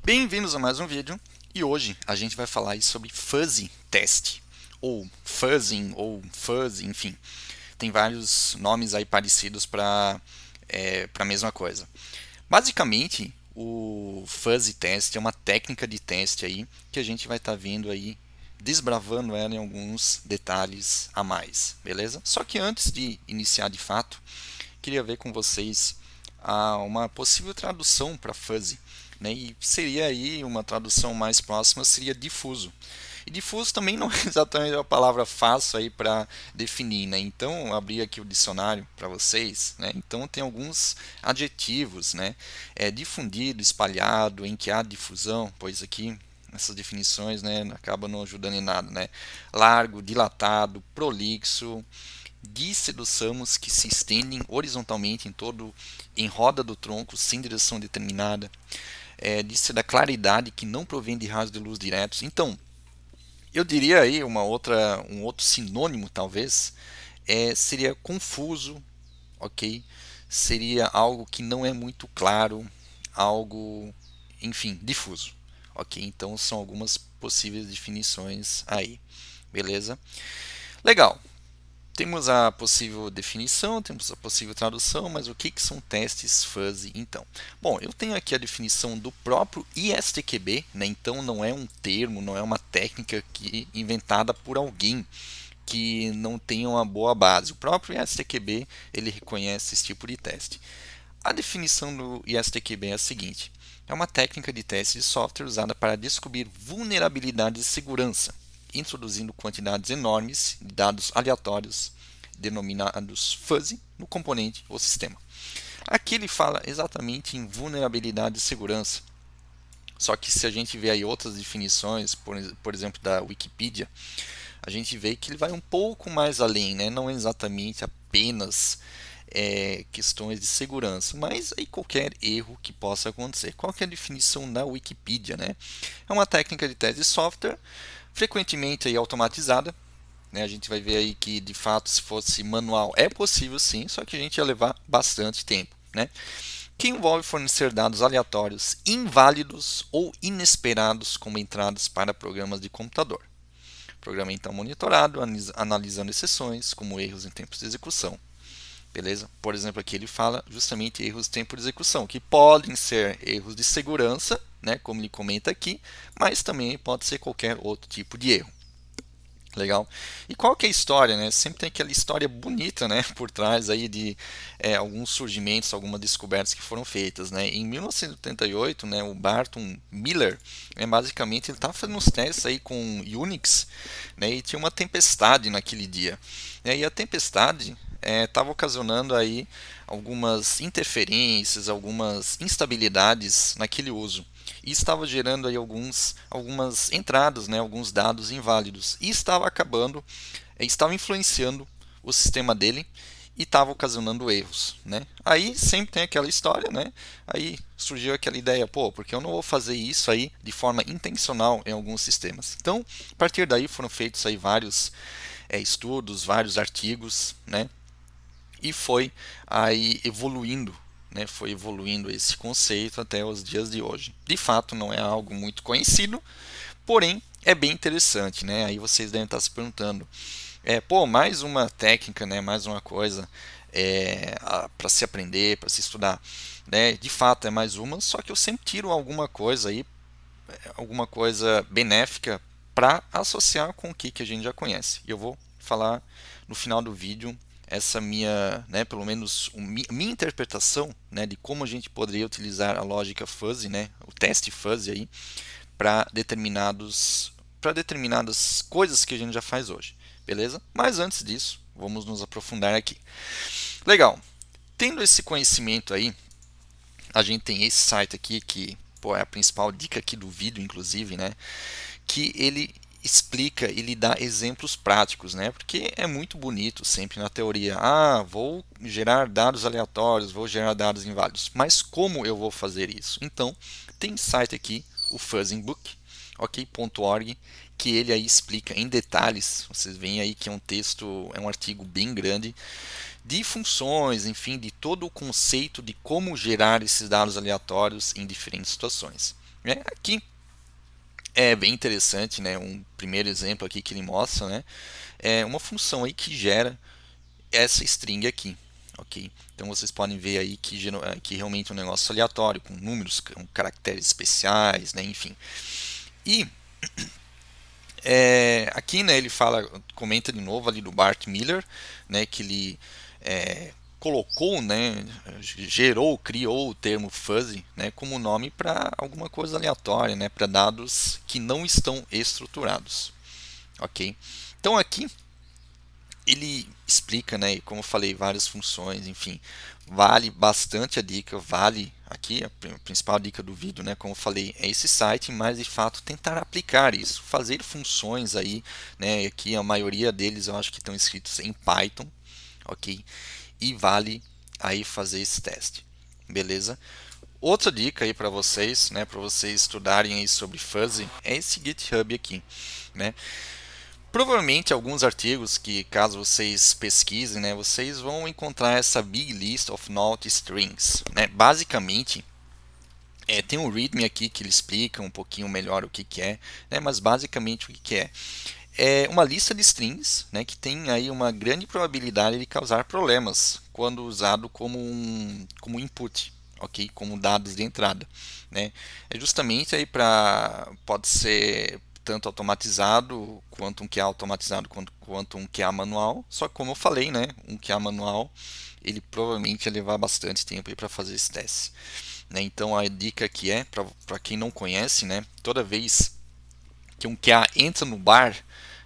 Bem-vindos a mais um vídeo e hoje a gente vai falar aí sobre fuzzy test ou fuzzing ou fuzz, enfim, tem vários nomes aí parecidos para a mesma coisa. Basicamente, o fuzzy test é uma técnica de teste aí que a gente vai estar vendo aí desbravando ela em alguns detalhes a mais, beleza? Só que antes de iniciar de fato, queria ver com vocês uma possível tradução para fuzzy, né? E seria aí uma tradução mais próxima seria difuso. E difuso também não é exatamente a palavra fácil aí para definir, né? Então, abri aqui o dicionário para vocês, né? Então tem alguns adjetivos, né? Difundido, espalhado, em que há difusão, pois aqui essas definições, né, acabam não ajudando em nada, né? Largo, dilatado, prolixo, dícedos ramos que se estendem horizontalmente em roda do tronco sem direção determinada. Disse da claridade que não provém de raios de luz diretos. Então, eu diria aí um outro sinônimo talvez seria confuso, ok? Seria algo que não é muito claro, algo, enfim, difuso, ok? Então são algumas possíveis definições aí, beleza? Legal. Temos a possível definição, temos a possível tradução, mas o que são testes fuzzy então? Bom, eu tenho aqui a definição do próprio ISTQB, né? Então não é um termo, não é uma técnica inventada por alguém que não tenha uma boa base. O próprio ISTQB ele reconhece esse tipo de teste. A definição do ISTQB é a seguinte: é uma técnica de teste de software usada para descobrir vulnerabilidades de segurança, introduzindo quantidades enormes de dados aleatórios, denominados fuzzy, no componente ou sistema. Aqui ele fala exatamente em vulnerabilidade de segurança. Só que se a gente vê aí outras definições, por exemplo, da Wikipedia, a gente vê que ele vai um pouco mais além, né? Não é exatamente apenas questões de segurança, mas aí qualquer erro que possa acontecer. Qual que é a definição da Wikipedia, né? É uma técnica de teste de software, frequentemente aí automatizada, né? A gente vai ver aí que de fato se fosse manual é possível sim, só que a gente ia levar bastante tempo, né? Que envolve fornecer dados aleatórios, inválidos ou inesperados como entradas para programas de computador. O programa é então monitorado, analisando exceções, como erros em tempos de execução. Beleza? Por exemplo, aqui ele fala justamente erros de tempo de execução, que podem ser erros de segurança, né, como ele comenta aqui, mas também pode ser qualquer outro tipo de erro. Legal. E qual que é a história, né? Sempre tem aquela história bonita, né, por trás aí de alguns surgimentos, algumas descobertas que foram feitas, né? Em 1988, né, o Barton Miller, basicamente ele estava fazendo uns testes aí com Unix, né, e tinha uma tempestade naquele dia. E a tempestade estava ocasionando aí algumas interferências, algumas instabilidades naquele uso e estava gerando aí algumas entradas, né, alguns dados inválidos e estava estava influenciando o sistema dele e estava ocasionando erros, né? Aí sempre tem aquela história, né? Aí surgiu aquela ideia, pô, porque eu não vou fazer isso aí de forma intencional em alguns sistemas. Então, a partir daí foram feitos aí vários estudos, vários artigos, né? E foi aí evoluindo, né? Foi evoluindo esse conceito até os dias de hoje. De fato, não é algo muito conhecido, porém é bem interessante, né? Aí vocês devem estar se perguntando, pô, mais uma técnica, né? Mais uma coisa para se aprender, para se estudar, né? De fato é mais uma, só que eu sempre tiro alguma coisa aí, alguma coisa benéfica para associar com o que a gente já conhece. E eu vou falar no final do vídeo essa minha, né, pelo menos minha interpretação, né, de como a gente poderia utilizar a lógica fuzzy, né, o teste fuzzy aí para determinadas coisas que a gente já faz hoje, beleza? Mas antes disso, vamos nos aprofundar aqui. Legal. Tendo esse conhecimento aí, a gente tem esse site aqui que, pô, é a principal dica aqui do vídeo, inclusive, né? Que ele explica, ele dá exemplos práticos, né? Porque é muito bonito sempre na teoria. Ah, vou gerar dados aleatórios, vou gerar dados inválidos. Mas como eu vou fazer isso? Então, tem site aqui, o Fuzzing Book, ok.org, que ele aí explica em detalhes. Vocês veem aí que é um texto, é um artigo bem grande de funções, enfim, de todo o conceito de como gerar esses dados aleatórios em diferentes situações. Aqui é bem interessante, né? Um primeiro exemplo aqui que ele mostra, né? É uma função aí que gera essa string aqui, ok? Então vocês podem ver aí que realmente é um negócio aleatório, com números, com caracteres especiais, né? Enfim. E aqui, né, ele fala, comenta de novo ali do Bart Miller, né, que ele colocou, né, gerou, criou o termo fuzzy, né, como nome para alguma coisa aleatória, né, para dados que não estão estruturados, ok? Então aqui ele explica, né, como eu falei, várias funções, enfim, vale bastante a dica, vale aqui a principal dica do vídeo, né, como eu falei, é esse site, mas de fato tentar aplicar isso, fazer funções aí, né, aqui a maioria deles eu acho que estão escritos em Python, ok? E vale aí fazer esse teste, beleza? Outra dica aí para vocês, né, para vocês estudarem aí sobre fuzzy, é esse GitHub aqui, né? Provavelmente alguns artigos que, caso vocês pesquisem, né, vocês vão encontrar essa Big List of Not Strings. Né? Basicamente, tem um README aqui que ele explica um pouquinho melhor o que, que é, né, mas basicamente o que, que é? É uma lista de strings, né, que tem aí uma grande probabilidade de causar problemas quando usado como input, ok, como dados de entrada, né? É justamente aí para pode ser tanto automatizado quanto um QA automatizado quanto um QA manual. Só que como eu falei, né, um QA manual ele provavelmente ia levar bastante tempo para fazer esse teste, né? Então a dica aqui é para quem não conhece, né, toda vez que um QA entra no bar,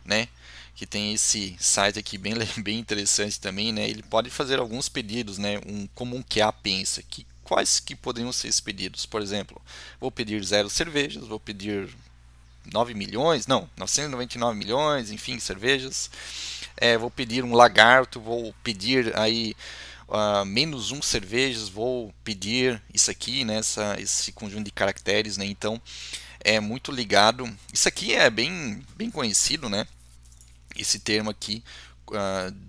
né, que tem esse site aqui bem, bem interessante também, né, ele pode fazer alguns pedidos, né, como um QA pensa, que quais que poderiam ser esses pedidos? Por exemplo, vou pedir 0 cervejas, vou pedir 9 milhões, não, 999 milhões, enfim, cervejas. Vou pedir um lagarto, vou pedir aí menos cervejas, vou pedir isso aqui, né, esse conjunto de caracteres, né, então é muito ligado. Isso aqui é bem conhecido, né? Esse termo aqui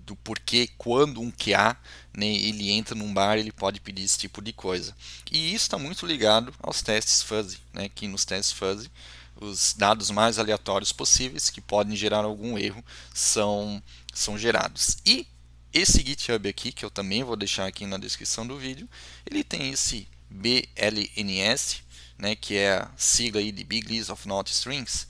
do porquê quando um QA, né, ele entra num bar ele pode pedir esse tipo de coisa. E isso está muito ligado aos testes fuzzy, né? Que nos testes fuzzy os dados mais aleatórios possíveis que podem gerar algum erro são gerados. E esse GitHub aqui, que eu também vou deixar aqui na descrição do vídeo, ele tem esse BLNS, né, que é a sigla aí de Big List of Not Strings,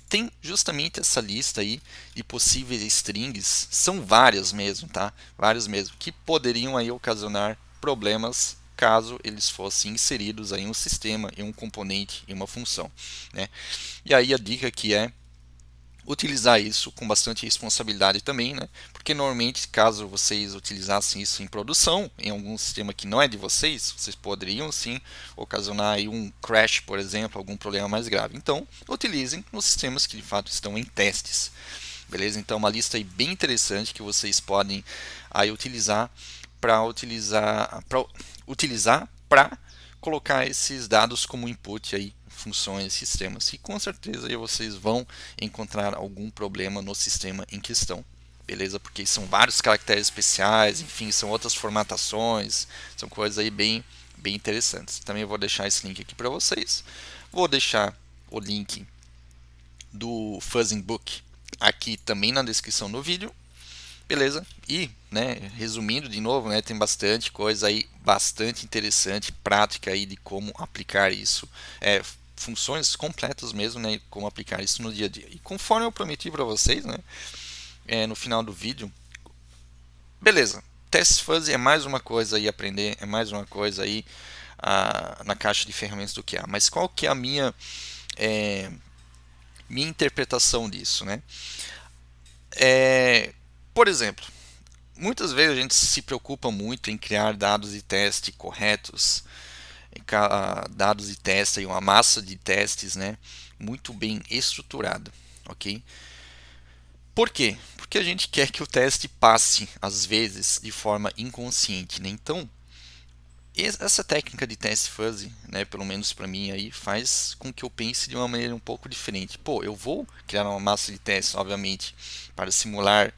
tem justamente essa lista aí de possíveis strings, são várias mesmo, tá? Várias mesmo, que poderiam aí ocasionar problemas caso eles fossem inseridos aí em um sistema, em um componente, em uma função, né? E aí a dica que é utilizar isso com bastante responsabilidade também, né? Porque normalmente, caso vocês utilizassem isso em produção, em algum sistema que não é de vocês, vocês poderiam sim ocasionar aí um crash, por exemplo, algum problema mais grave. Então, utilizem nos sistemas que de fato estão em testes. Beleza? Então, uma lista aí bem interessante que vocês podem aí utilizar para colocar esses dados como input aí, funções, sistemas, e com certeza aí vocês vão encontrar algum problema no sistema em questão, beleza? Porque são vários caracteres especiais, enfim, são outras formatações, são coisas aí bem interessantes. Também vou deixar esse link aqui para vocês. Vou deixar o link do Fuzzing Book aqui também na descrição do vídeo. Beleza? E, né, resumindo de novo, né, tem bastante coisa aí, bastante interessante, prática aí de como aplicar isso, funções completas mesmo, né, como aplicar isso no dia a dia. E conforme eu prometi para vocês, né, no final do vídeo, beleza, test fuzzy é mais uma coisa aí aprender, é mais uma coisa aí na caixa de ferramentas do QA. Mas qual que é a minha interpretação disso, né? Por exemplo, muitas vezes a gente se preocupa muito em criar dados de teste corretos, dados de teste, uma massa de testes, né, muito bem estruturada, ok? Por quê? Porque a gente quer que o teste passe, às vezes, de forma inconsciente, né? Então, essa técnica de teste fuzzy, né, pelo menos para mim aí, faz com que eu pense de uma maneira um pouco diferente. Pô, eu vou criar uma massa de testes, obviamente, para simular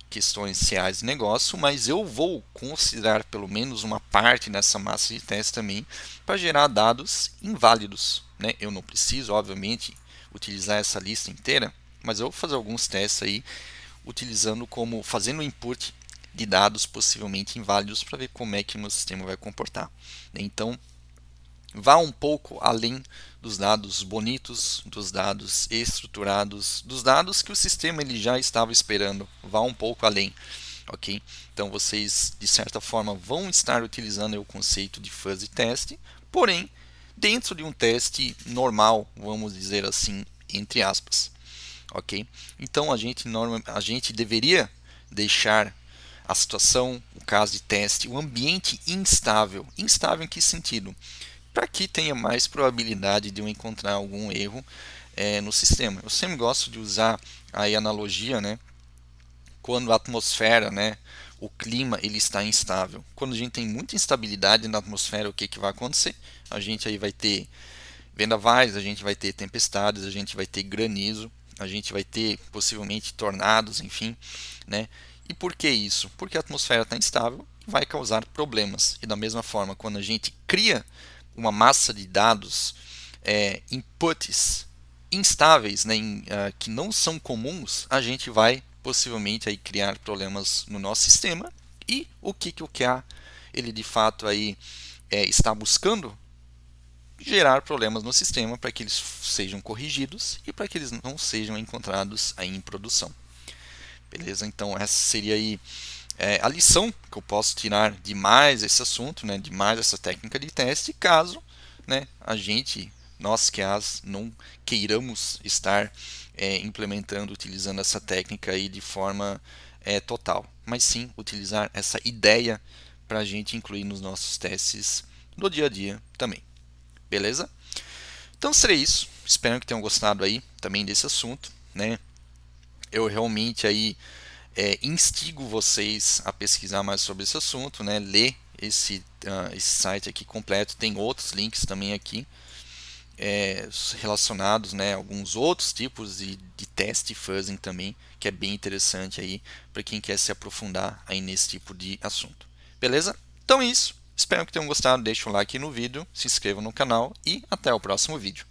questões reais de negócio, mas eu vou considerar pelo menos uma parte dessa massa de teste também para gerar dados inválidos, né? Eu não preciso, obviamente, utilizar essa lista inteira, mas eu vou fazer alguns testes aí utilizando como fazendo o input de dados possivelmente inválidos para ver como é que o meu sistema vai comportar. Então, vá um pouco além dos dados bonitos, dos dados estruturados, dos dados que o sistema ele já estava esperando. Vá um pouco além, ok? Então vocês de certa forma vão estar utilizando o conceito de fuzzy test, porém dentro de um teste normal, vamos dizer assim, entre aspas, ok? Então a gente deveria deixar a situação, o caso de teste, o ambiente instável. Instável em que sentido? Para que tenha mais probabilidade de eu encontrar algum erro no sistema. Eu sempre gosto de usar a analogia, né? Quando a atmosfera, né, o clima ele está instável. Quando a gente tem muita instabilidade na atmosfera, o que, que vai acontecer? A gente aí vai ter vendavais, a gente vai ter tempestades, a gente vai ter granizo, a gente vai ter possivelmente tornados, enfim, né? E por que isso? Porque a atmosfera está instável e vai causar problemas. E da mesma forma, quando a gente cria uma massa de dados, inputs instáveis, né, que não são comuns, a gente vai possivelmente aí criar problemas no nosso sistema. E o que o QA ele de fato aí está buscando? Gerar problemas no sistema para que eles sejam corrigidos e para que eles não sejam encontrados aí em produção. Beleza? Então essa seria aí a lição que eu posso tirar de mais esse assunto, né, de mais essa técnica de teste, caso, né, nós que não queiramos estar implementando, utilizando essa técnica aí de forma total, mas sim utilizar essa ideia para a gente incluir nos nossos testes do dia a dia também. Beleza? Então seria isso. Espero que tenham gostado aí também desse assunto, né? Eu realmente aí instigo vocês a pesquisar mais sobre esse assunto, né? Ler esse site aqui completo. Tem outros links também aqui relacionados, né? Alguns outros tipos de teste fuzzing também, que é bem interessante aí para quem quer se aprofundar aí nesse tipo de assunto. Beleza? Então é isso. Espero que tenham gostado. Deixe um like no vídeo, se inscrevam no canal e até o próximo vídeo.